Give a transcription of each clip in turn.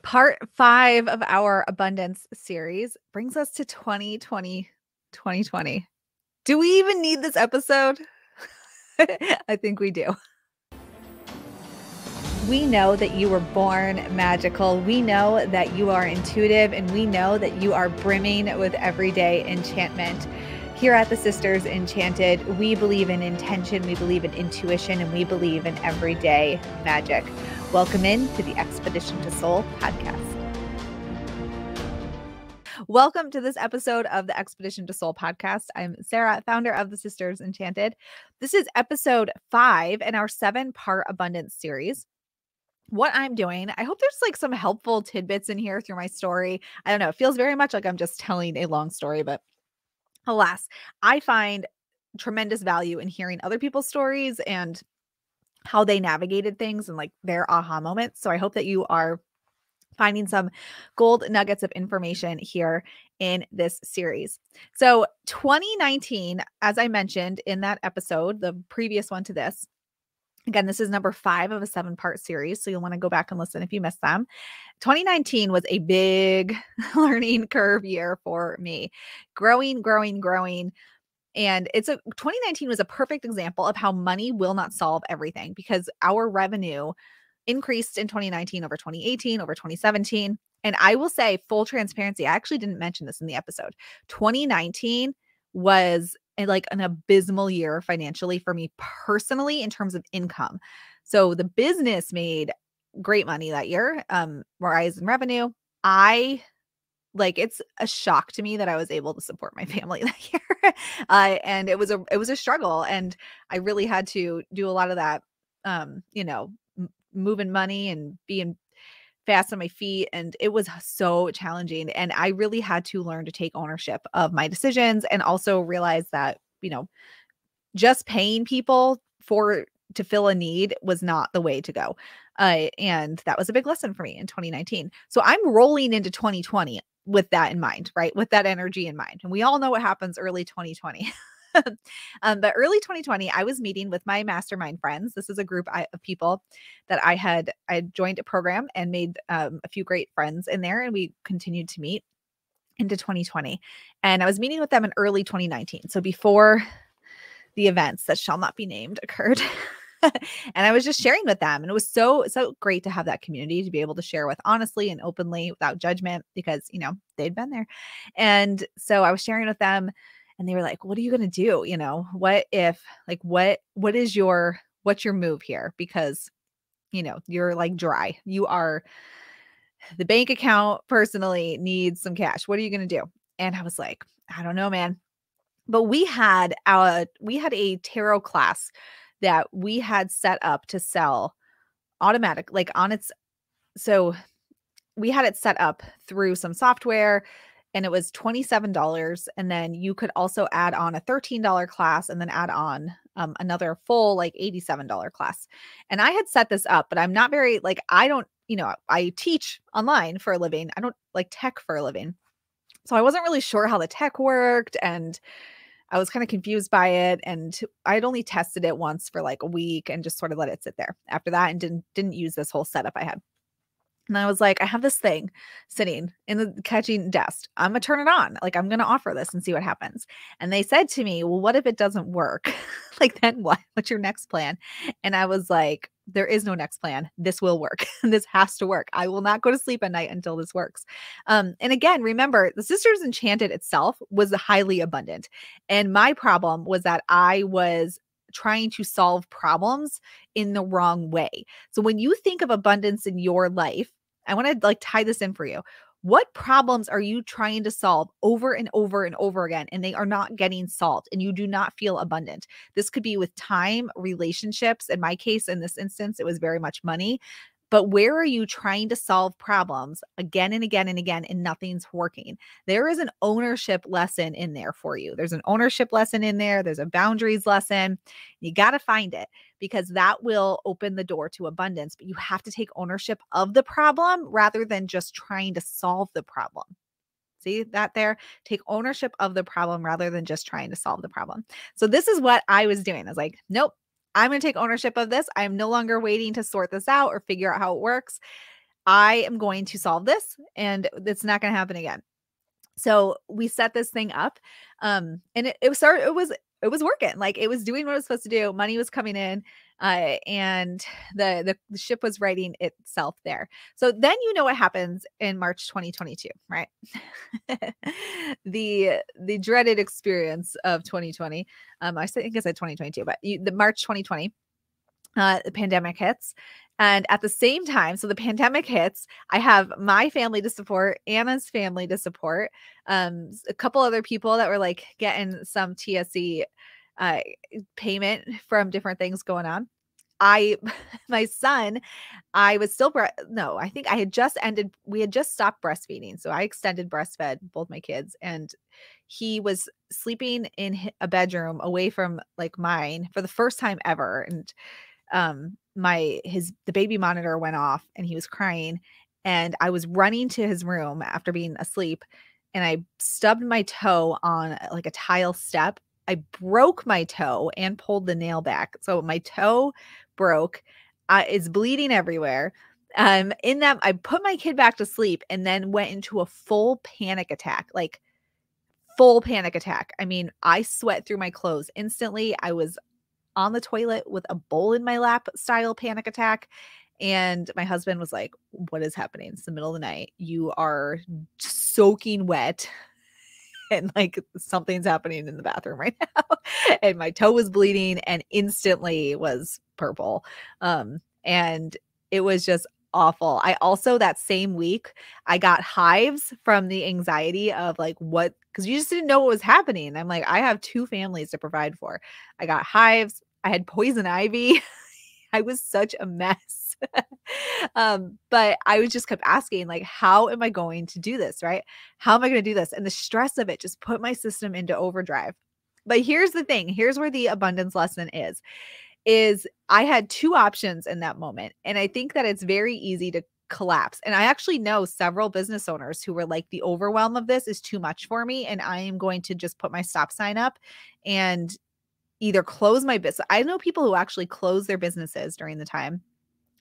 Part 5 of our abundance series brings us to 2020. Do we even need this episode? I think we do. We know that you were born magical. We know that you are intuitive, and we know that you are brimming with everyday enchantment. Here at the Sisters Enchanted, we believe in intention, we believe in intuition, and we believe in everyday magic. Welcome in to the Expedition to Soul podcast. Welcome to this episode of the Expedition to Soul podcast. I'm Sara, founder of the Sisters Enchanted. This is episode 5 in our 7-part abundance series. What I'm doing, I hope there's like some helpful tidbits in here through my story. I don't know. It feels very much like I'm just telling a long story, but alas, I find tremendous value in hearing other people's stories and how they navigated things and like their aha moments. So I hope that you are finding some gold nuggets of information here in this series. So 2019, as I mentioned in that episode, the previous one to this, again, this is number 5 of a 7-part series. So you'll want to go back and listen if you missed them. 2019 was a big learning curve year for me. Growing. And 2019 was a perfect example of how money will not solve everything, because our revenue increased in 2019 over 2018, over 2017. And I will say, full transparency, I actually didn't mention this in the episode. 2019 was like an abysmal year financially for me personally in terms of income. So the business made great money that year, rise in revenue. It's a shock to me that I was able to support my family that year. And it was a struggle. And I really had to do a lot of that, moving money and being fast on my feet. And it was so challenging. And I really had to learn to take ownership of my decisions and also realize that, just paying people to fill a need was not the way to go. And that was a big lesson for me in 2019. So I'm rolling into 2020 with that in mind, right? With that energy in mind. And we all know what happens early 2020. But early 2020, I was meeting with my mastermind friends. This is a group of people that I joined a program and made a few great friends in there. And we continued to meet into 2020. And I was meeting with them in early 2019. So before the events that shall not be named occurred. And I was just sharing with them. And it was so great to have that community to be able to share with honestly and openly without judgment, because, they'd been there. And so I was sharing with them. And they were like, what are you going to do? What's your move here? Because, you're like dry. The bank account personally needs some cash. What are you going to do? And I was like, I don't know, man. But we had a tarot class that we had set up to sell automatic, like on its, so we had it set up through some software. And it was $27. And then you could also add on a $13 class and then add on another full like $87 class. And I had set this up, but I'm not very I teach online for a living. I don't like tech for a living. So I wasn't really sure how the tech worked. And I was kind of confused by it. And I'd only tested it once for like a week and just sort of let it sit there after that and didn't use this whole setup I had. And I was like, I have this thing sitting in the catching desk. I'm going to turn it on. Like, I'm going to offer this and see what happens. And they said to me, well, what if it doesn't work? Like, then what? What's your next plan? And I was like, there is no next plan. This will work. This has to work. I will not go to sleep at night until this works. And again, remember, the Sisters Enchanted itself was highly abundant. And my problem was that I was trying to solve problems in the wrong way. So when you think of abundance in your life, I want to tie this in for you. What problems are you trying to solve over and over and over again, and they are not getting solved, and you do not feel abundant? This could be with time, relationships. In my case, in this instance, it was very much money. But where are you trying to solve problems again and again and again, and nothing's working? There is an ownership lesson in there for you. There's an ownership lesson in there. There's a boundaries lesson. You got to find it, because that will open the door to abundance. But you have to take ownership of the problem rather than just trying to solve the problem. See that there? Take ownership of the problem rather than just trying to solve the problem. So this is what I was doing. I was like, nope. I'm going to take ownership of this. I'm no longer waiting to sort this out or figure out how it works. I am going to solve this and it's not going to happen again. So we set this thing up, and it was working. Like it was doing what it was supposed to do. Money was coming in, and the ship was righting itself there. So then you know what happens in March 2022, right? The dreaded experience of 2020. I think I said 2022, but the March 2020, the pandemic hits. And at the same time, so the pandemic hits, I have my family to support, Anna's family to support, a couple other people that were like getting some TSC uh, payment from different things going on. I, my son, I was still, no, I think we had just stopped breastfeeding. So I extended breastfed both my kids, and he was sleeping in a bedroom away from like mine for the first time ever. And the baby monitor went off and he was crying, and I was running to his room after being asleep, and I stubbed my toe on like a tile step. I broke my toe and pulled the nail back. So my toe broke. It's bleeding everywhere. In that, I put my kid back to sleep and then went into a full panic attack, like full panic attack. I mean, I sweat through my clothes instantly. I was on the toilet with a bowl in my lap style panic attack. And my husband was like, "What is happening? It's the middle of the night. You are soaking wet." And like something's happening in the bathroom right now. And my toe was bleeding and instantly was purple. And it was just awful. I also, that same week, I got hives from the anxiety of like because you just didn't know what was happening. I'm like, I have two families to provide for. I got hives. I had poison ivy. I was such a mess. But I was just kept asking, like, how am I going to do this? Right? How am I going to do this? And the stress of it just put my system into overdrive. But here's the thing. Here's where the abundance lesson is I had two options in that moment. And I think that it's very easy to collapse. And I actually know several business owners who were like, the overwhelm of this is too much for me, and I am going to just put my stop sign up and either close my business. I know people who actually closed their businesses during the time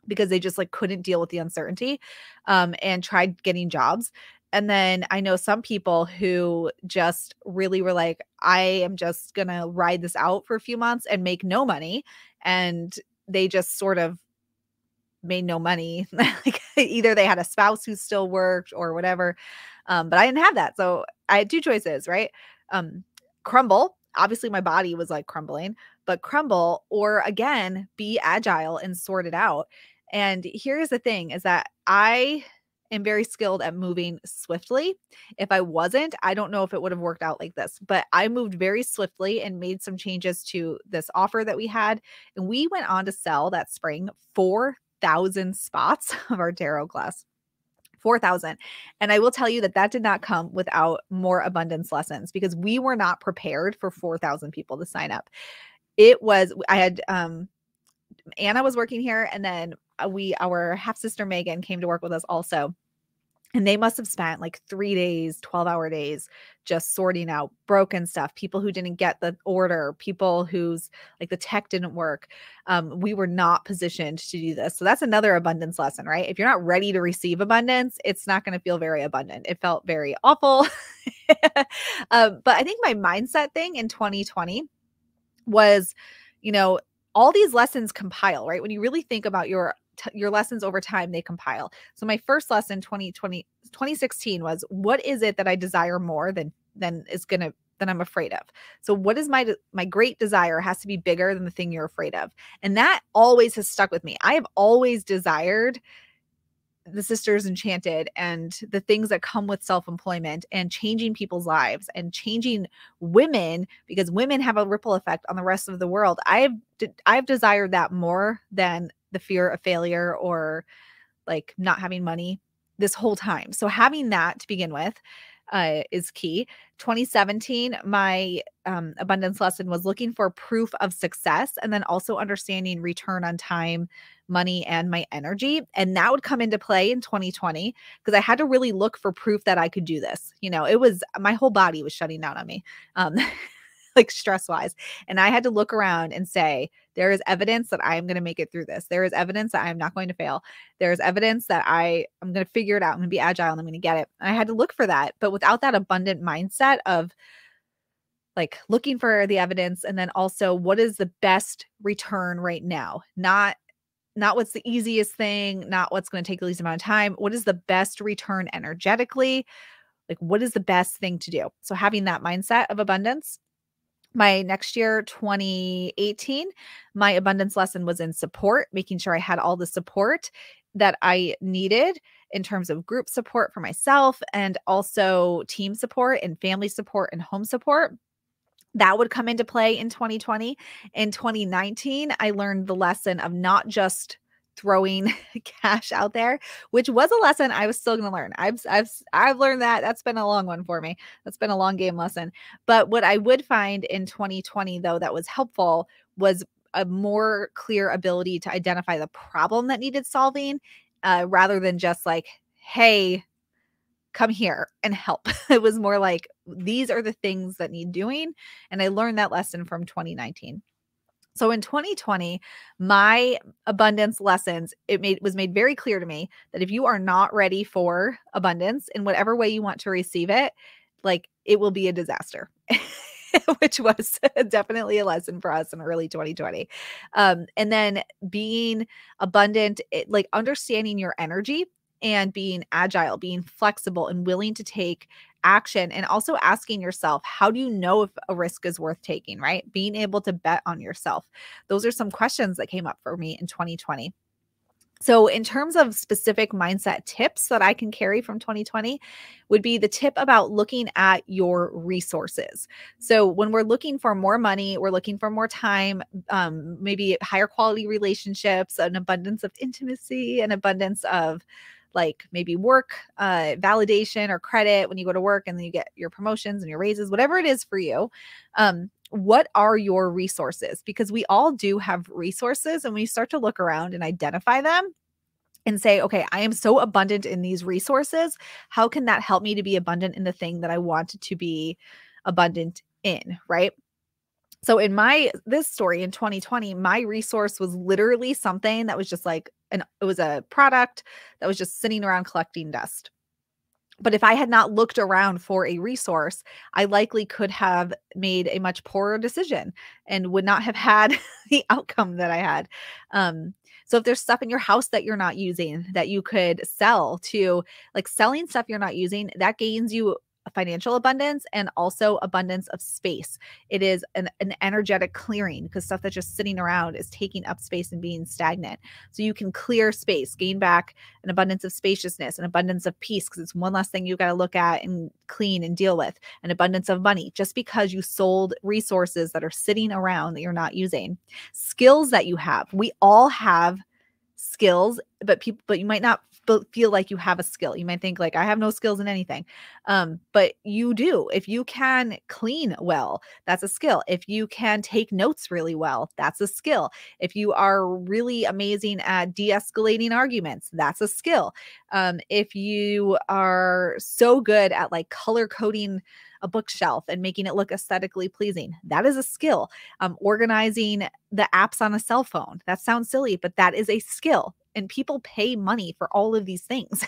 because they just like couldn't deal with the uncertainty, and tried getting jobs. And then I know some people who just really were like, I am just going to ride this out for a few months and make no money. And they just sort of made no money. Like either they had a spouse who still worked or whatever. But I didn't have that. So I had two choices, right? Crumble. Obviously my body was like crumbling, but crumble, or again, be agile and sort it out. And here's the thing is that I am very skilled at moving swiftly. If I wasn't, I don't know if it would have worked out like this, but I moved very swiftly and made some changes to this offer that we had. And we went on to sell that spring 4,000 spots of our tarot class. 4,000. And I will tell you that that did not come without more abundance lessons, because we were not prepared for 4,000 people to sign up. I had, Anna was working here, and then our half sister Megan came to work with us also. And they must have spent like 3 days, 12-hour days, just sorting out broken stuff, people who didn't get the order, people whose like the tech didn't work. We were not positioned to do this. So that's another abundance lesson, right? If you're not ready to receive abundance, it's not going to feel very abundant. It felt very awful. But I think my mindset thing in 2020 was, all these lessons compile, right? When you really think about your lessons over time, they compile. So my first lesson 2016 was, what is it that I desire more than I'm afraid of? So what is my great desire has to be bigger than the thing you're afraid of. And that always has stuck with me. I have always desired the Sisters Enchanted and the things that come with self-employment and changing people's lives and changing women, because women have a ripple effect on the rest of the world. I've desired that more than the fear of failure or like not having money this whole time. So having that to begin with is key. 2017, my abundance lesson was looking for proof of success, and then also understanding return on time, money, and my energy. And that would come into play in 2020 because I had to really look for proof that I could do this. It was, my whole body was shutting down on me. like stress wise. And I had to look around and say, there is evidence that I am going to make it through this. There is evidence that I am not going to fail. There is evidence that I'm going to figure it out. I'm going to be agile and I'm going to get it. And I had to look for that. But without that abundant mindset of like looking for the evidence, and then also what is the best return right now, not what's the easiest thing, not what's going to take the least amount of time. What is the best return energetically? Like, what is the best thing to do? So having that mindset of abundance. My next year, 2018, my abundance lesson was in support, making sure I had all the support that I needed in terms of group support for myself and also team support and family support and home support. That would come into play in 2020. In 2019, I learned the lesson of not just throwing cash out there, which was a lesson I was still going to learn. I've learned that. That's been a long one for me. That's been a long game lesson. But what I would find in 2020 though that was helpful was a more clear ability to identify the problem that needed solving, rather than just like, hey, come here and help. It was more like, these are the things that need doing. And I learned that lesson from 2019. So in 2020, my abundance lessons, was made very clear to me that if you are not ready for abundance in whatever way you want to receive it, like it will be a disaster. Which was definitely a lesson for us in early 2020. And then being abundant, like understanding your energy and being agile, being flexible and willing to take action, and also asking yourself, how do you know if a risk is worth taking, right? Being able to bet on yourself. Those are some questions that came up for me in 2020. So in terms of specific mindset tips that I can carry from 2020 would be the tip about looking at your resources. So when we're looking for more money, we're looking for more time, maybe higher quality relationships, an abundance of intimacy, an abundance of like maybe work validation or credit when you go to work and then you get your promotions and your raises, whatever it is for you. What are your resources? Because we all do have resources, and when you start to look around and identify them and say, okay, I am so abundant in these resources. How can that help me to be abundant in the thing that I want to be abundant in, right? So in this story in 2020, my resource was literally something that was just like it was a product that was just sitting around collecting dust. But if I had not looked around for a resource, I likely could have made a much poorer decision and would not have had the outcome that I had. So if there's stuff in your house that you're not using that you could sell, to like selling stuff you're not using, that gains you financial abundance and also abundance of space. It is an energetic clearing, because stuff that's just sitting around is taking up space and being stagnant. So you can clear space, gain back an abundance of spaciousness, an abundance of peace, because it's one less thing you got to look at and clean and deal with, an abundance of money, just because you sold resources that are sitting around that you're not using. Skills that you have. We all have skills, but you might not feel like you have a skill. You might think like, I have no skills in anything. But you do. If you can clean well, that's a skill. If you can take notes really well, that's a skill. If you are really amazing at de-escalating arguments, that's a skill. If you are so good at like color coding a bookshelf and making it look aesthetically pleasing, that is a skill. Organizing the apps on a cell phone, that sounds silly, but that is a skill. And people pay money for all of these things.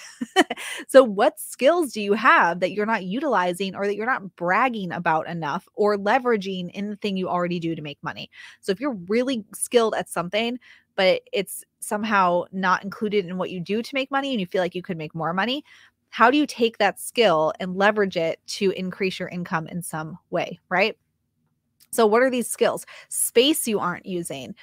So what skills do you have that you're not utilizing, or that you're not bragging about enough, or leveraging in the thing you already do to make money? So if you're really skilled at something, but it's somehow not included in what you do to make money, and you feel like you could make more money, how do you take that skill and leverage it to increase your income in some way, right? So what are these skills? Space you aren't using.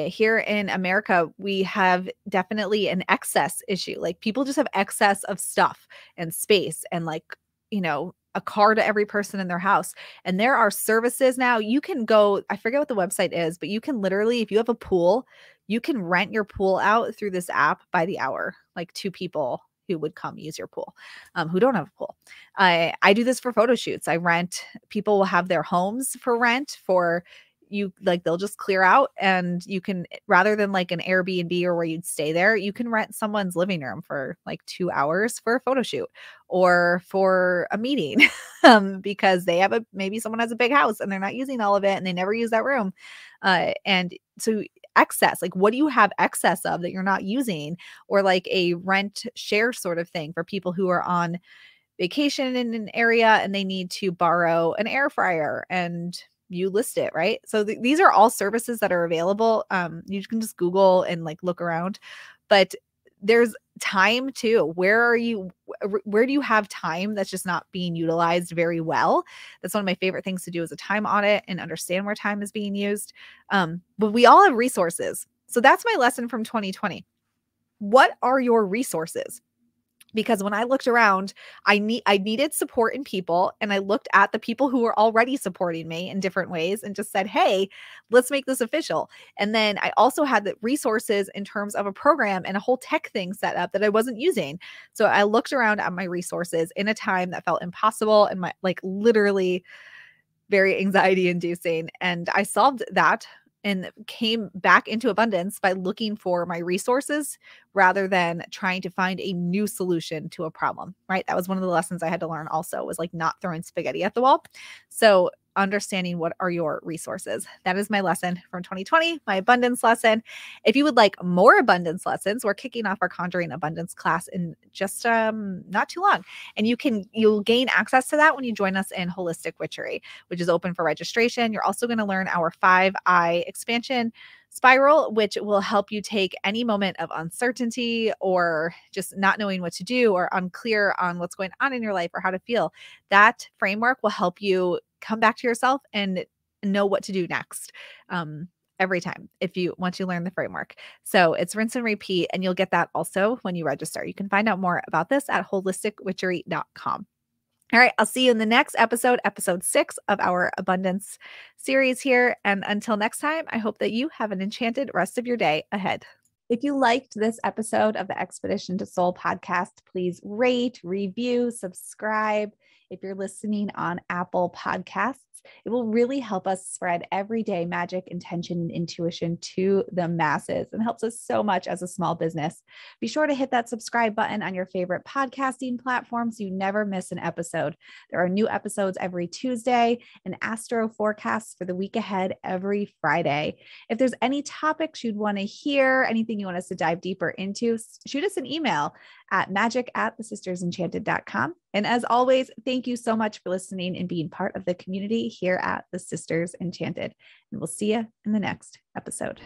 Here in America, we have definitely an excess issue. Like people just have excess of stuff and space, and like, a car to every person in their house. And there are services now. You can go, I forget what the website is, but you can literally, if you have a pool, you can rent your pool out through this app by the hour, like 2 people who would come use your pool, who don't have a pool. I do this for photo shoots. People will have their homes for rent for, you like, they'll just clear out, and you can, rather than like an Airbnb or where you'd stay there, you can rent someone's living room for like 2 hours for a photo shoot or for a meeting. Because they have maybe someone has a big house and they're not using all of it and they never use that room. And so excess, like, what do you have excess of that you're not using? Or like a rent share sort of thing for people who are on vacation in an area and they need to borrow an air fryer, and you list it, right? So these are all services that are available. You can just Google and like look around, but there's time too. Where do you have time that's just not being utilized very well? That's one of my favorite things to do, is a time audit and understand where time is being used. But we all have resources. So that's my lesson from 2020. What are your resources? Because when I looked around, I needed support in people, and I looked at the people who were already supporting me in different ways and just said, "Hey, let's make this official." And then I also had the resources in terms of a program and a whole tech thing set up that I wasn't using. So I looked around at my resources in a time that felt impossible and my, like, literally very anxiety inducing. And I solved that and came back into abundance by looking for my resources rather than trying to find a new solution to a problem, right? That was one of the lessons I had to learn also, was like not throwing spaghetti at the wall. So understanding what are your resources. That is my lesson from 2020, my abundance lesson. If you would like more abundance lessons, we're kicking off our Conjuring Abundance class in just not too long. And you'll gain access to that when you join us in Holistic Witchery, which is open for registration. You're also going to learn our 5-eye expansion spiral, which will help you take any moment of uncertainty or just not knowing what to do or unclear on what's going on in your life or how to feel. That framework will help you come back to yourself and know what to do next. Every time once you learn the framework. So it's rinse and repeat, and you'll get that also when you register. You can find out more about this at holisticwitchery.com. All right, I'll see you in the next episode 6 of our abundance series here. And until next time, I hope that you have an enchanted rest of your day ahead. If you liked this episode of the Expedition to Soul podcast, please rate, review, subscribe. If you're listening on Apple Podcasts, it will really help us spread everyday magic, intention, and intuition to the masses, and helps us so much as a small business. Be sure to hit that subscribe button on your favorite podcasting platform so you never miss an episode. There are new episodes every Tuesday and astro forecasts for the week ahead every Friday. If there's any topics you'd want to hear, anything you want us to dive deeper into, shoot us an email at magic@thesistersenchanted.com. And as always, thank you so much for listening and being part of the community here at the Sisters Enchanted. And we'll see you in the next episode.